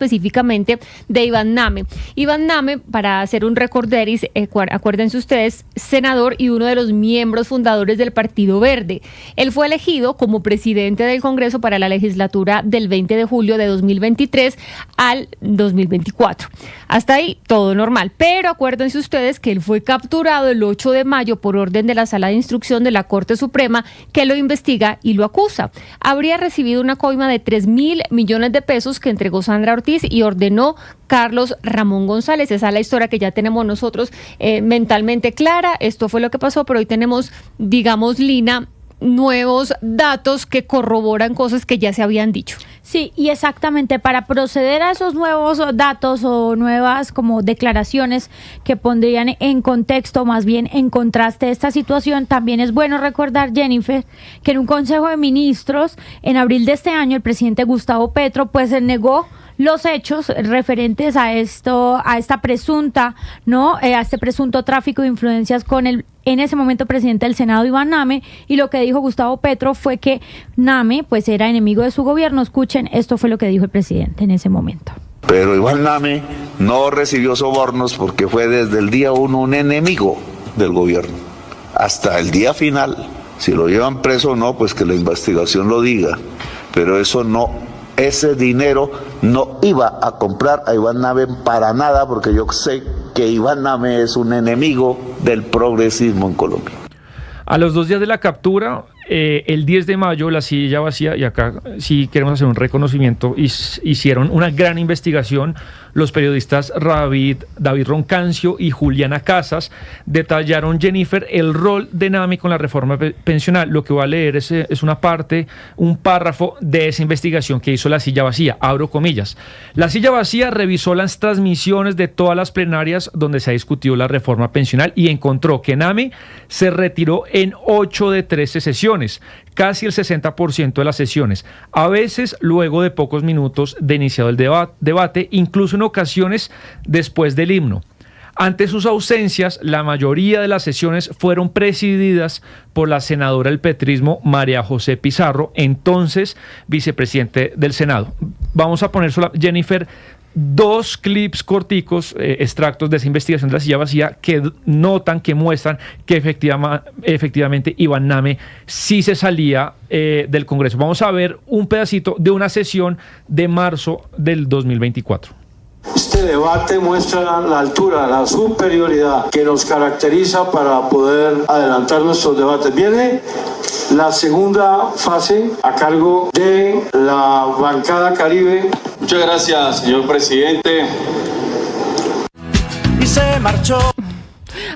específicamente de Iván Name. Iván Name, para hacer un recorderis, acuérdense ustedes, senador y uno de los miembros fundadores del Partido Verde. Él fue elegido como presidente del Congreso para la legislatura del 20 de julio de 2023 al 2024. Hasta ahí todo normal, pero acuérdense ustedes que él fue capturado el 8 de mayo por orden de la Sala de Instrucción de la Corte Suprema, que lo investiga y lo acusa. Habría recibido una coima de 3.000 millones de pesos que entregó Sandra Ortiz y ordenó Carlos Ramón González. Esa es la historia que ya tenemos nosotros mentalmente clara. Esto fue lo que pasó, pero hoy tenemos, digamos, Lina, nuevos datos que corroboran cosas que ya se habían dicho. Sí, y exactamente, para proceder a esos nuevos datos o nuevas como declaraciones que pondrían en contexto, más bien en contraste esta situación, también es bueno recordar, Jennifer, que en un Consejo de Ministros en abril de este año el presidente Gustavo Petro pues negó los hechos referentes a esto, a esta presunta, a este presunto tráfico de influencias con el en ese momento presidente del Senado, Iván Name, y lo que dijo Gustavo Petro fue que Name pues era enemigo de su gobierno. Escuchen, esto fue lo que dijo el presidente en ese momento. Pero Iván Name no recibió sobornos porque fue desde el día 1 un enemigo del gobierno, hasta el día final. Si lo llevan preso o no, pues que la investigación lo diga, pero eso no. Ese dinero no iba a comprar a Iván Name para nada, porque yo sé que Iván Name es un enemigo del progresismo en Colombia. A los 2 días de la captura, el 10 de mayo, la silla vacía, y acá sí queremos hacer un reconocimiento, hicieron una gran investigación. Los periodistas David Roncancio y Juliana Casas detallaron, Jennifer, el rol de Name con la reforma pensional. Lo que voy a leer es una parte, un párrafo de esa investigación que hizo la silla vacía. Abro comillas. La silla vacía revisó las transmisiones de todas las plenarias donde se ha discutido la reforma pensional y encontró que Name se retiró en 8 de 13 sesiones, casi el 60% de las sesiones, a veces luego de pocos minutos de iniciado el debate, incluso en ocasiones después del himno. Ante sus ausencias, la mayoría de las sesiones fueron presididas por la senadora del petrismo María José Pizarro, entonces vicepresidente del Senado. Vamos a poner Jennifer, 2 clips corticos, extractos de esa investigación de la silla vacía que muestran que efectivamente Iván Name sí se salía del Congreso. Vamos a ver un pedacito de una sesión de marzo del 2024. Este debate muestra la altura, la superioridad que nos caracteriza para poder adelantar nuestros debates. Viene la segunda fase a cargo de la bancada Caribe. Muchas gracias, señor presidente. Y se marchó.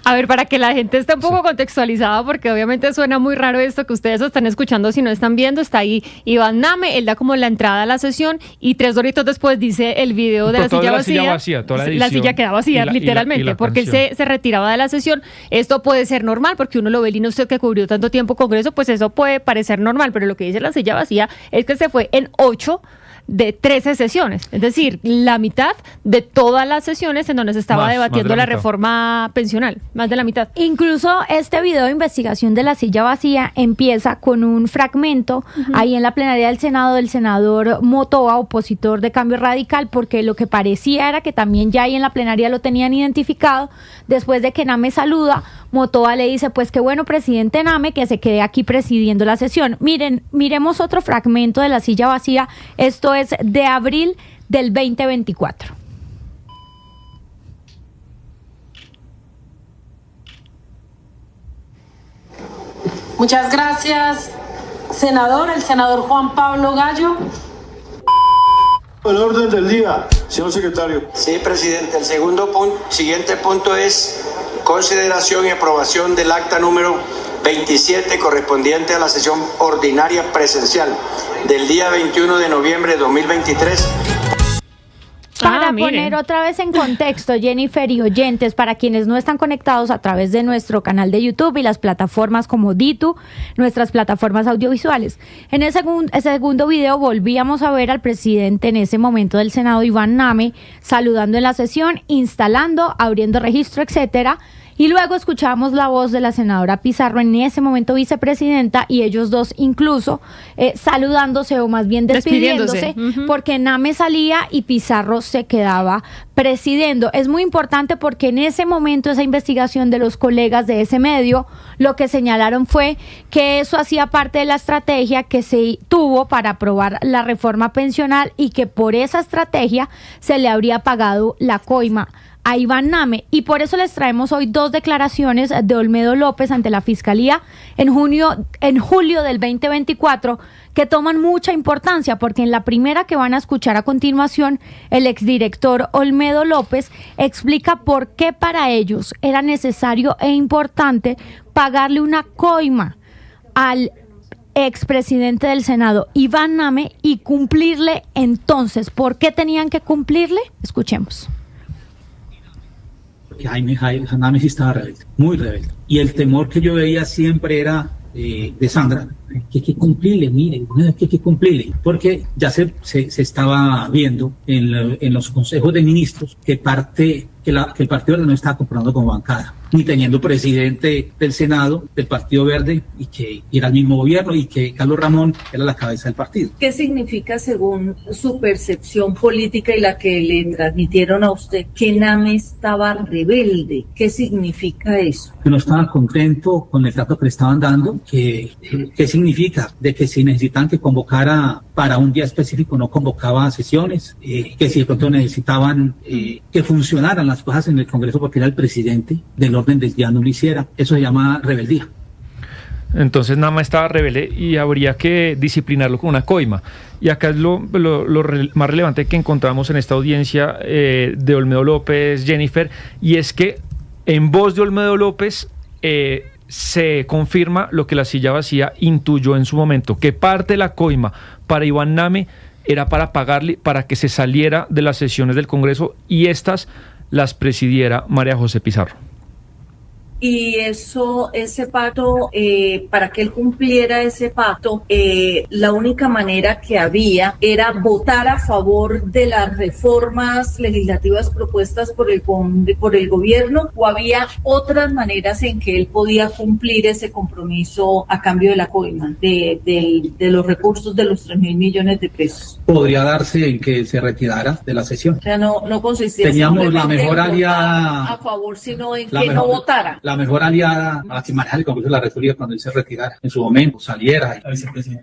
A ver, para que la gente esté un poco contextualizada, porque obviamente suena muy raro esto que ustedes están escuchando si no están viendo. Está ahí Iván Name, él da como la entrada a la sesión y 3 doritos después dice el video de la silla vacía. La silla queda vacía, literalmente, porque él se retiraba de la sesión. Esto puede ser normal, porque uno lo ve, y usted que cubrió tanto tiempo Congreso, pues eso puede parecer normal, pero lo que dice la silla vacía es que se fue en 8 de 13 sesiones, es decir, la mitad de todas las sesiones en donde se estaba debatiendo la reforma pensional, más de la mitad. Incluso este video de investigación de la silla vacía empieza con un fragmento ahí en la plenaria del Senado del senador Motoa, opositor de Cambio Radical, porque lo que parecía era que también ya ahí en la plenaria lo tenían identificado. Después de que Name saluda, Motoa le dice, pues qué bueno, presidente Name, que se quede aquí presidiendo la sesión. Miremos otro fragmento de la silla vacía. Esto es de abril del 2024. Muchas gracias, senador. El senador Juan Pablo Gallo. El orden del día, señor secretario. Sí, presidente. El siguiente punto es consideración y aprobación del acta número 27 correspondiente a la sesión ordinaria presencial del día 21 de noviembre de 2023. Para poner otra vez en contexto, Jennifer y oyentes, para quienes no están conectados a través de nuestro canal de YouTube y las plataformas como Ditu, nuestras plataformas audiovisuales. En ese segundo video volvíamos a ver al presidente en ese momento del Senado, Iván Name, saludando en la sesión, instalando, abriendo registro, etcétera. Y luego escuchamos la voz de la senadora Pizarro, en ese momento vicepresidenta, y ellos dos incluso saludándose, o más bien despidiéndose. Porque Name salía y Pizarro se quedaba presidiendo. Es muy importante porque en ese momento esa investigación de los colegas de ese medio lo que señalaron fue que eso hacía parte de la estrategia que se tuvo para aprobar la reforma pensional y que por esa estrategia se le habría pagado la coima a Iván Name, y por eso les traemos hoy dos declaraciones de Olmedo López ante la Fiscalía en julio del 2024 que toman mucha importancia, porque en la primera que van a escuchar a continuación, el exdirector Olmedo López explica por qué para ellos era necesario e importante pagarle una coima al expresidente del Senado, Iván Name, y cumplirle entonces. ¿Por qué tenían que cumplirle? Escuchemos. Porque Name sí estaba rebelde, muy rebelde. Y el temor que yo veía siempre era de Sandra, que hay que cumplirle, miren, que hay que cumplirle. Porque ya se estaba viendo en los consejos de ministros que el Partido Verde no estaba comprando como bancada, ni teniendo presidente del Senado del Partido Verde, y que era el mismo gobierno, y que Carlos Ramón era la cabeza del partido. ¿Qué significa, según su percepción política y la que le transmitieron a usted, que Name estaba rebelde? ¿Qué significa eso? Que no estaba contento con el trato que le estaban dando. ¿Qué significa? De que si necesitaban que convocara para un día específico, no convocaba sesiones, que si de pronto necesitaban que funcionaran las cosas en el Congreso porque era el presidente del orden del día, no lo hiciera. Eso se llama rebeldía. Entonces Name estaba rebelde y habría que disciplinarlo con una coima. Y acá es lo más relevante que encontramos en esta audiencia de Olmedo López, Jennifer, y es que en voz de Olmedo López se confirma lo que la silla vacía intuyó en su momento, que parte de la coima para Iván Name era para pagarle para que se saliera de las sesiones del Congreso y estas las presidiera María José Pizarro. Y ese pacto, para que él cumpliera ese pacto, la única manera que había era votar a favor de las reformas legislativas propuestas por el gobierno, o había otras maneras en que él podía cumplir ese compromiso a cambio de la coima, de los recursos de los 3.000 millones de pesos. Podría darse en que se retirara de la sesión. O sea, no consistía teníamos la mejor aliada a favor, sino en que no votara. La mejor aliada a la que manejara el Congreso de la República cuando él se retirara, en su momento, saliera.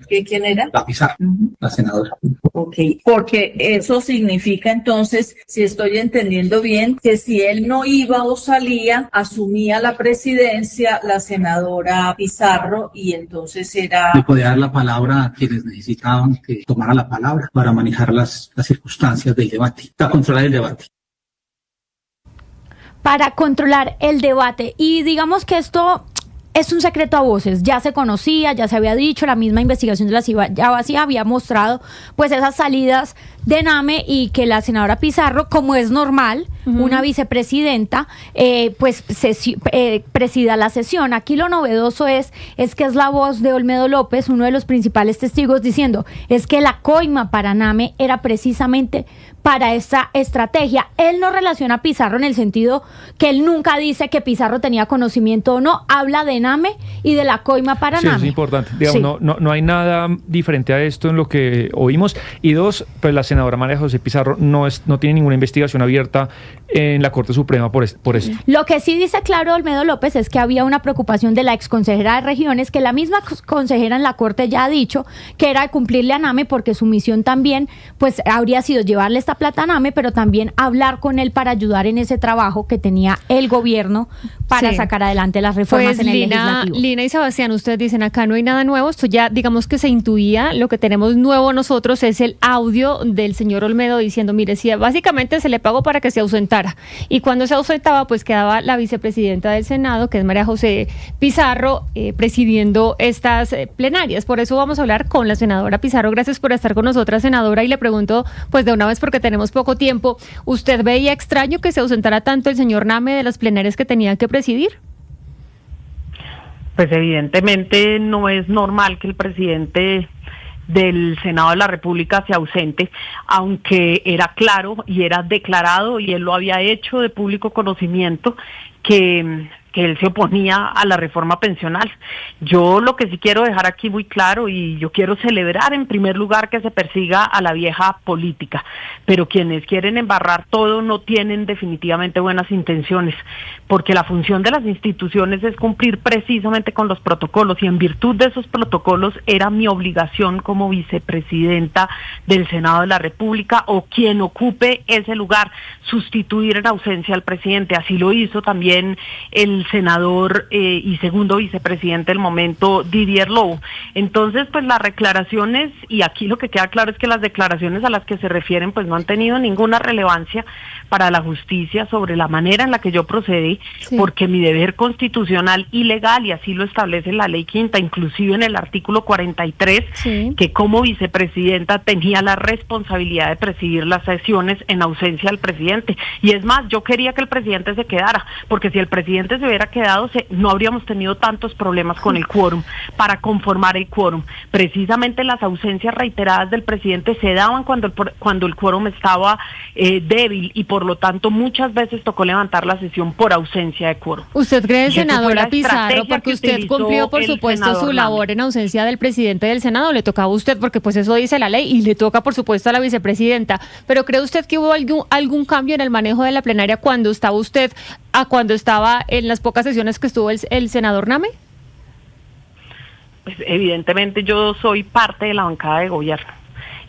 ¿Quién era? La Pizarro, la senadora. Ok, porque eso significa entonces, si estoy entendiendo bien, que si él no iba o salía, asumía la presidencia la senadora Pizarro, y entonces era... Le podía dar la palabra a quienes necesitaban que tomara la palabra para manejar las circunstancias del debate, para controlar el debate. Para controlar el debate. Y digamos que esto es un secreto a voces, ya se conocía, ya se había dicho, la misma investigación de la silla vacía había mostrado pues esas salidas de Name, y que la senadora Pizarro, como es normal, una vicepresidenta, pues presida la sesión. Aquí lo novedoso es que es la voz de Olmedo López, uno de los principales testigos, diciendo es que la coima para Name era precisamente para esa estrategia. Él no relaciona a Pizarro en el sentido que él nunca dice que Pizarro tenía conocimiento o no, habla de Name y de la coima para Name. Sí, es importante. Digamos, sí. No hay nada diferente a esto en lo que oímos. Y dos, pues la senadora María José Pizarro no tiene ninguna investigación abierta en la Corte Suprema por esto. Lo que sí dice claro Olmedo López es que había una preocupación de la exconsejera de Regiones, que la misma consejera en la Corte ya ha dicho que era de cumplirle a Name, porque su misión también pues habría sido llevarle esta plata a Name, pero también hablar con él para ayudar en ese trabajo que tenía el gobierno para sacar adelante las reformas en el legislativo. Lina y Sebastián, ustedes dicen acá no hay nada nuevo, esto ya digamos que se intuía. Lo que tenemos nuevo nosotros es el audio del señor Olmedo diciendo, mire, si básicamente se le pagó para que se ausentara, y cuando se ausentaba pues quedaba la vicepresidenta del Senado, que es María José Pizarro, presidiendo estas plenarias. Por eso vamos a hablar con la senadora Pizarro. Gracias por estar con nosotras, senadora, y le pregunto pues de una vez, porque tenemos poco tiempo, ¿usted veía extraño que se ausentara tanto el señor Name de las plenarias que tenía que presidir? Pues evidentemente no es normal que el presidente del Senado de la República se ausente, aunque era claro y era declarado, y él lo había hecho de público conocimiento, que que él se oponía a la reforma pensional. Yo lo que sí quiero dejar aquí muy claro, y yo quiero celebrar en primer lugar que se persiga a la vieja política, pero quienes quieren embarrar todo no tienen definitivamente buenas intenciones, porque la función de las instituciones es cumplir precisamente con los protocolos, y en virtud de esos protocolos era mi obligación como vicepresidenta del Senado de la República, o quien ocupe ese lugar, sustituir en ausencia al presidente. Así lo hizo también el senador y segundo vicepresidente del momento, Didier Lobo. Entonces, pues las declaraciones, y aquí lo que queda claro es que las declaraciones a las que se refieren pues no han tenido ninguna relevancia para la justicia sobre la manera en la que yo procedí, porque mi deber constitucional y legal, y así lo establece la ley quinta, inclusive en el artículo 43, que como vicepresidenta tenía la responsabilidad de presidir las sesiones en ausencia del presidente. Y es más, yo quería que el presidente se quedara, porque si el presidente se hubiera quedado, no habríamos tenido tantos problemas con el quórum, para conformar el quórum. Precisamente las ausencias reiteradas del presidente se daban cuando el quórum estaba débil, y por lo tanto muchas veces tocó levantar la sesión por ausencia de quórum. ¿Usted cree, senadora Pizarro, porque usted cumplió, por supuesto, su labor en ausencia del presidente del Senado, le tocaba a usted, porque pues eso dice la ley, y le toca, por supuesto, a la vicepresidenta, pero cree usted que hubo algún cambio en el manejo de la plenaria cuando estaba usted a cuando estaba en las pocas sesiones que estuvo el senador Name? Pues evidentemente yo soy parte de la bancada de gobierno,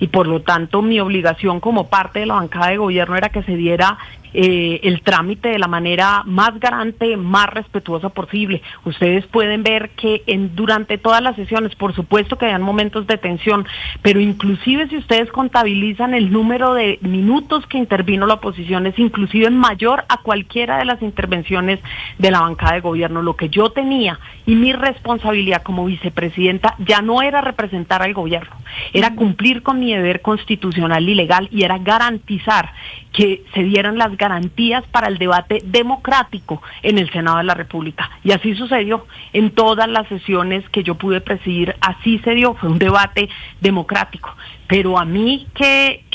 y por lo tanto mi obligación como parte de la bancada de gobierno era que se diera el trámite de la manera más garante, más respetuosa posible. Ustedes pueden ver que durante todas las sesiones, por supuesto que hayan momentos de tensión, pero inclusive si ustedes contabilizan el número de minutos que intervino la oposición, es inclusive mayor a cualquiera de las intervenciones de la bancada de gobierno. Lo que yo tenía y mi responsabilidad como vicepresidenta ya no era representar al gobierno, era cumplir con mi deber constitucional y legal, y era garantizar que se dieran las garantías para el debate democrático en el Senado de la República. Y así sucedió en todas las sesiones que yo pude presidir, así se dio, fue un debate democrático. Pero a mí que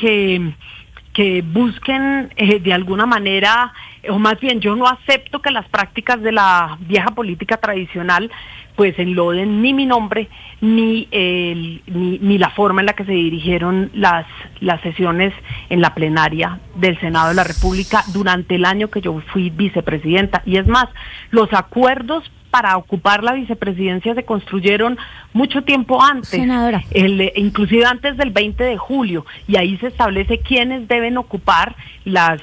busquen de alguna manera, o más bien yo no acepto que las prácticas de la vieja política tradicional pues enloden ni mi nombre ni la forma en la que se dirigieron las sesiones en la plenaria del Senado de la República durante el año que yo fui vicepresidenta. Y es más, los acuerdos para ocupar la vicepresidencia se construyeron mucho tiempo antes, senadora, inclusive antes del 20 de julio, y ahí se establece quiénes deben ocupar las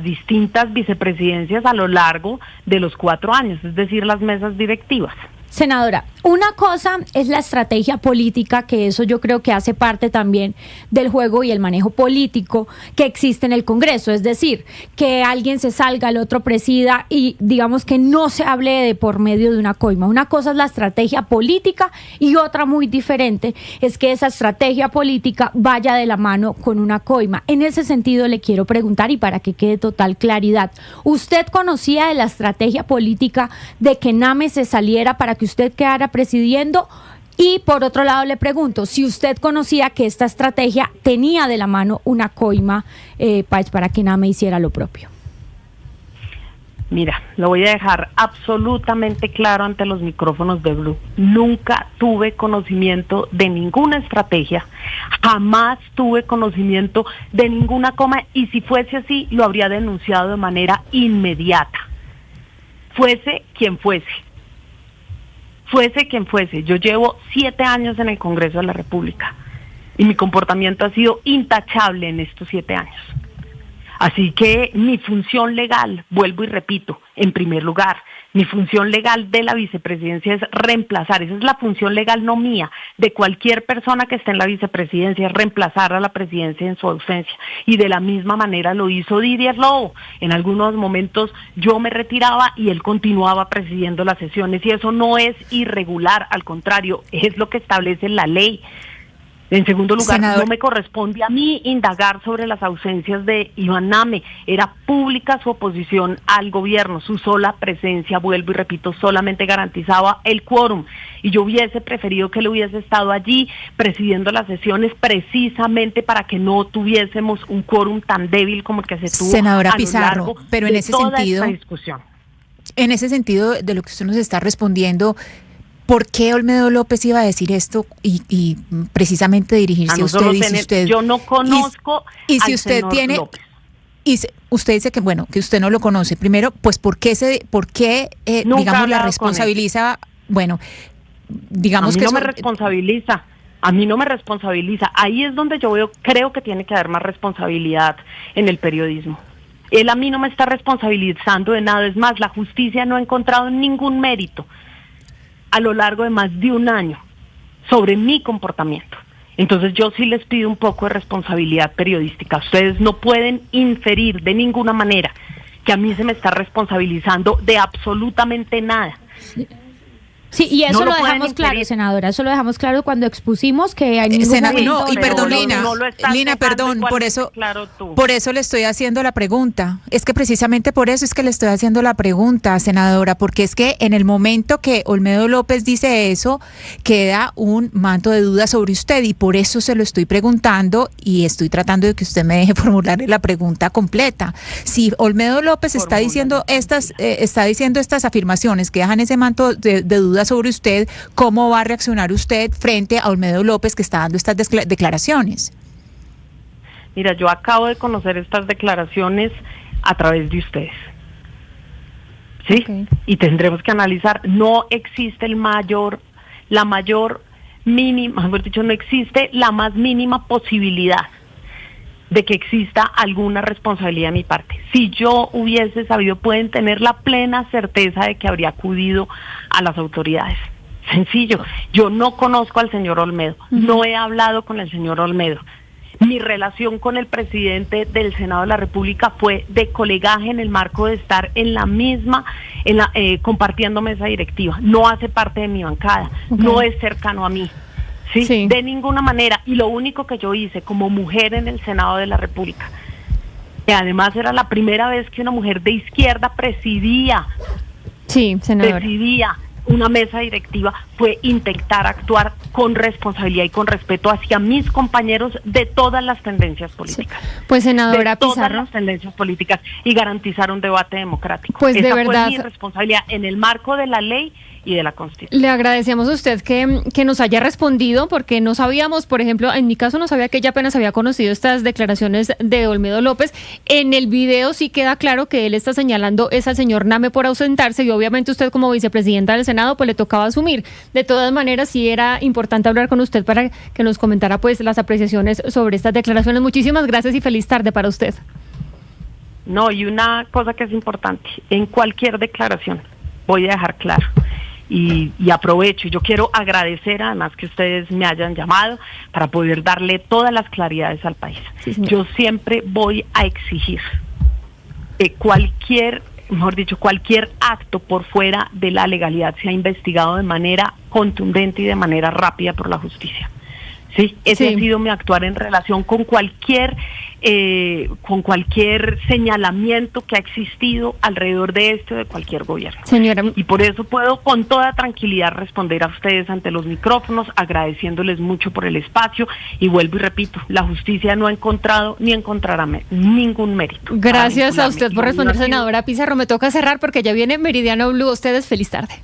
distintas vicepresidencias a lo largo de los 4 años, es decir, las mesas directivas. Senadora, una cosa es la estrategia política, que eso yo creo que hace parte también del juego y el manejo político que existe en el Congreso, es decir, que alguien se salga, el otro presida y digamos que no se hable de por medio de una coima. Una cosa es la estrategia política y otra muy diferente es que esa estrategia política vaya de la mano con una coima. En ese sentido le quiero preguntar, y para que quede total claridad, ¿usted conocía de la estrategia política de que Name se saliera para que usted quedara presidiendo? Y por otro lado le pregunto, si usted conocía que esta estrategia tenía de la mano una coima para que Name hiciera lo propio. Mira, lo voy a dejar absolutamente claro ante los micrófonos de Blue. Nunca tuve conocimiento de ninguna estrategia, jamás tuve conocimiento de ninguna coma, y si fuese así, lo habría denunciado de manera inmediata. Fuese quien fuese. Fuese quien fuese, yo llevo 7 años en el Congreso de la República y mi comportamiento ha sido intachable en estos 7 años. Así que mi función legal, vuelvo y repito, en primer lugar, mi función legal de la vicepresidencia es reemplazar, esa es la función legal no mía, de cualquier persona que esté en la vicepresidencia, es reemplazar a la presidencia en su ausencia. Y de la misma manera lo hizo Didier Lobo. En algunos momentos yo me retiraba y él continuaba presidiendo las sesiones, y eso no es irregular, al contrario, es lo que establece la ley. En segundo lugar, senador, no me corresponde a mí indagar sobre las ausencias de Iván Name. Era pública su oposición al gobierno, su sola presencia, vuelvo y repito, solamente garantizaba el quórum. Y yo hubiese preferido que él hubiese estado allí presidiendo las sesiones precisamente para que no tuviésemos un quórum tan débil como el que se tuvo, senadora Pizarro, a lo largo pero en ese toda sentido, esta discusión. En ese sentido de lo que usted nos está respondiendo, ¿por qué Olmedo López iba a decir esto y precisamente dirigirse a usted? Y si usted, yo no conozco y si al usted señor tiene López. y usted dice que bueno, que usted no lo conoce. Primero, pues ¿por qué digamos la responsabiliza? Bueno, digamos que no me responsabiliza. A mí no me responsabiliza. Ahí es donde yo creo que tiene que haber más responsabilidad en el periodismo. Él a mí no me está responsabilizando de nada. Es más, la justicia no ha encontrado ningún mérito a lo largo de más de un año sobre mi comportamiento. Entonces yo sí les pido un poco de responsabilidad periodística. Ustedes no pueden inferir de ninguna manera que a mí se me está responsabilizando de absolutamente nada. Sí, y eso No lo lo pueden dejamos claro, inferir. senadora, eso lo dejamos claro cuando expusimos que hay ningún momento no, y perdón, estás Lina, dejando perdón, igual por de eso, claro tú. por eso le estoy haciendo la pregunta. Es que precisamente por eso es que le estoy haciendo la pregunta, senadora, porque es que en el momento que Olmedo López dice eso, queda un manto de duda sobre usted y por eso se lo estoy preguntando y estoy tratando de que usted me deje formularle la pregunta completa. Si Olmedo López está diciendo estas afirmaciones que dejan ese manto de duda sobre usted, ¿cómo va a reaccionar usted frente a Olmedo López que está dando estas declaraciones? Mira, yo acabo de conocer estas declaraciones a través de ustedes. ¿Sí? Okay. Y tendremos que analizar. No existe la mayor mínima, mejor dicho, no existe la más mínima posibilidad de que exista alguna responsabilidad de mi parte. Si yo hubiese sabido, pueden tener la plena certeza de que habría acudido a las autoridades. Sencillo. Yo no conozco al señor Olmedo, no he hablado con el señor Olmedo. Mi relación con el presidente del Senado de la República fue de colegaje en el marco de estar en la misma, compartiendo mesa directiva. No hace parte de mi bancada, no es cercano a mí. ¿Sí? De ninguna manera. Y lo único que yo hice como mujer en el Senado de la República, que además era la primera vez que una mujer de izquierda presidía una mesa directiva, fue intentar actuar con responsabilidad y con respeto hacia mis compañeros de todas las tendencias políticas. Sí. Pues senadora de todas Pizarro, las tendencias políticas y garantizar un debate democrático. Pues esa de verdad fue mi responsabilidad en el marco de la ley y de la Constitución. Le agradecemos a usted que nos haya respondido, porque no sabíamos, por ejemplo, en mi caso no sabía que ella apenas había conocido estas declaraciones de Olmedo López. En el video sí queda claro que él está señalando es al señor Name por ausentarse y obviamente usted como vicepresidenta del Senado pues le tocaba asumir. De todas maneras sí era importante hablar con usted para que nos comentara pues las apreciaciones sobre estas declaraciones. Muchísimas gracias y feliz tarde para usted. No, y una cosa que es importante, en cualquier declaración voy a dejar claro. Y aprovecho, y yo quiero agradecer además que ustedes me hayan llamado para poder darle todas las claridades al país. Sí, yo siempre voy a exigir que cualquier acto por fuera de la legalidad sea investigado de manera contundente y de manera rápida por la justicia. Sí, ese ha sido mi actuar en relación con cualquier señalamiento que ha existido alrededor de esto de cualquier gobierno. Señora, y por eso puedo con toda tranquilidad responder a ustedes ante los micrófonos, agradeciéndoles mucho por el espacio y vuelvo y repito, la justicia no ha encontrado ni encontrará ningún mérito. Gracias a usted por responder, senadora Pizarro. Me toca cerrar porque ya viene Meridiano Blue. Ustedes feliz tarde.